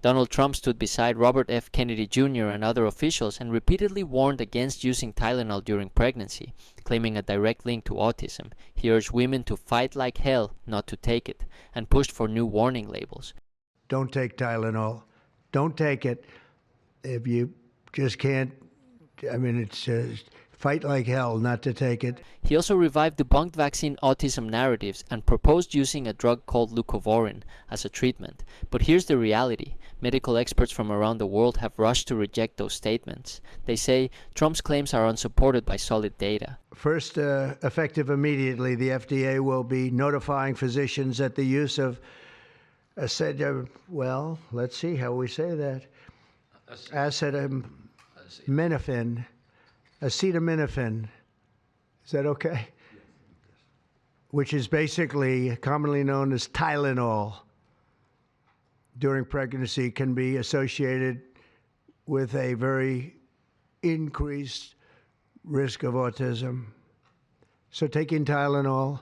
Donald Trump stood beside Robert F. Kennedy Jr. and other officials and repeatedly warned against using Tylenol during pregnancy, claiming a direct link to autism. He urged women to fight like hell not to take it, and pushed for new warning labels. Don't take Tylenol. Don't take it. If you just can't, it's fight like hell not to take it. He also revived debunked vaccine autism narratives and proposed using a drug called leucovorin as a treatment. But here's the reality. Medical experts from around the world have rushed to reject those statements. They say Trump's claims are unsupported by solid data. First, effective immediately, the FDA will be notifying physicians that the use of let's see how we say that. Acetaminophen. Is that okay? Which is basically commonly known as Tylenol, during pregnancy can be associated with a very increased risk of autism. So taking Tylenol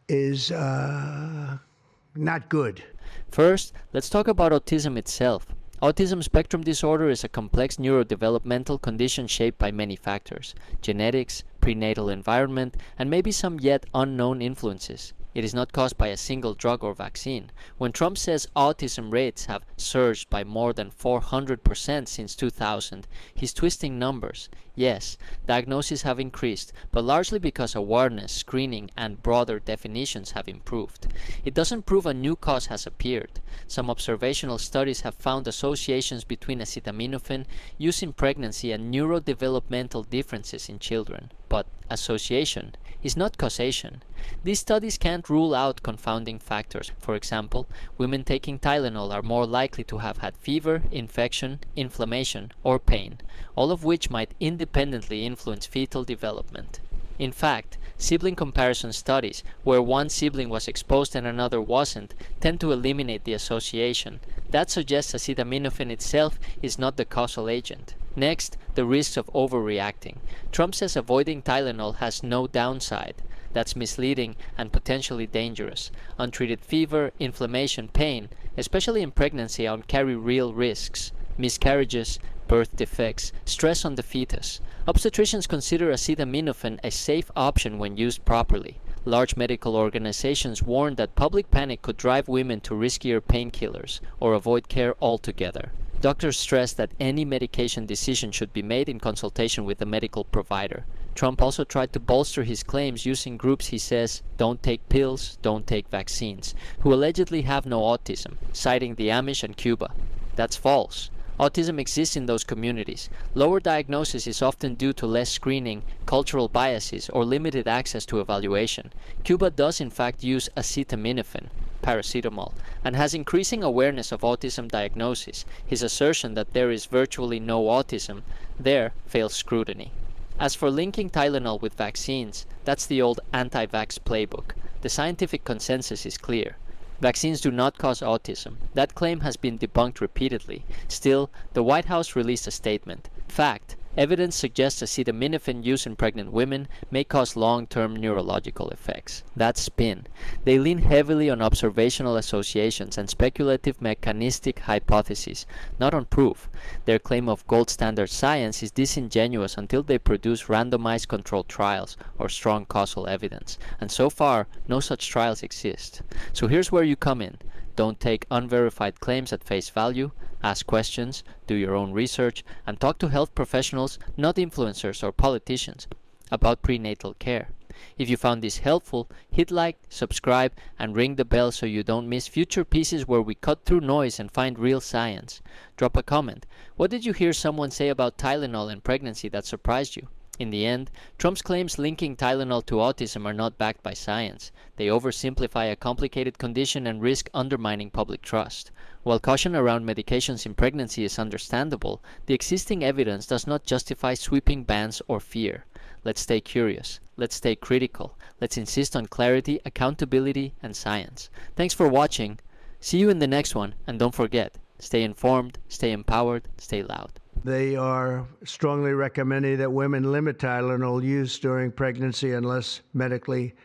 is not good. First, let's talk about autism itself. Autism spectrum disorder is a complex neurodevelopmental condition shaped by many factors: genetics, prenatal environment, and maybe some yet unknown influences. It is not caused by a single drug or vaccine. When Trump says autism rates have surged by more than 400% since 2000, he's twisting numbers. Yes, diagnoses have increased, but largely because awareness, screening, and broader definitions have improved. It doesn't prove a new cause has appeared. Some observational studies have found associations between acetaminophen use in pregnancy and neurodevelopmental differences in children. But association is not causation. These studies can't rule out confounding factors. For example, women taking Tylenol are more likely to have had fever, infection, inflammation, or pain, all of which might independently influence fetal development. In fact, sibling comparison studies, where one sibling was exposed and another wasn't, tend to eliminate the association. That suggests acetaminophen itself is not the causal agent. Next, the risks of overreacting. Trump says avoiding Tylenol has no downside. That's misleading and potentially dangerous. Untreated fever, inflammation, pain, especially in pregnancy, carry real risks: miscarriages, birth defects, stress on the fetus. Obstetricians consider acetaminophen a safe option when used properly. Large medical organizations warn that public panic could drive women to riskier painkillers or avoid care altogether. Doctors stress that any medication decision should be made in consultation with the medical provider. Trump also tried to bolster his claims using groups he says don't take pills, don't take vaccines, who allegedly have no autism, citing the Amish and Cuba. That's false. Autism exists in those communities. Lower diagnosis is often due to less screening, cultural biases, or limited access to evaluation. Cuba does in fact use acetaminophen, paracetamol, and has increasing awareness of autism diagnosis. His assertion that there is virtually no autism there fails scrutiny. As for linking Tylenol with vaccines, that's the old anti-vax playbook. The scientific consensus is clear. Vaccines do not cause autism. That claim has been debunked repeatedly. Still, the White House released a statement. Fact: evidence suggests acetaminophen use in pregnant women may cause long-term neurological effects. That's spin. They lean heavily on observational associations and speculative mechanistic hypotheses, not on proof. Their claim of gold standard science is disingenuous until they produce randomized controlled trials or strong causal evidence. And so far, no such trials exist. So here's where you come in. Don't take unverified claims at face value. Ask questions, do your own research, and talk to health professionals, not influencers or politicians, about prenatal care. If you found this helpful, hit like, subscribe, and ring the bell so you don't miss future pieces where we cut through noise and find real science. Drop a comment. What did you hear someone say about Tylenol and pregnancy that surprised you? In the end, Trump's claims linking Tylenol to autism are not backed by science. They oversimplify a complicated condition and risk undermining public trust. While caution around medications in pregnancy is understandable, the existing evidence does not justify sweeping bans or fear. Let's stay curious. Let's stay critical. Let's insist on clarity, accountability, and science. Thanks for watching. See you in the next one, and don't forget, stay informed, stay empowered, stay loud. They are strongly recommending that women limit Tylenol use during pregnancy unless medically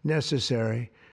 necessary.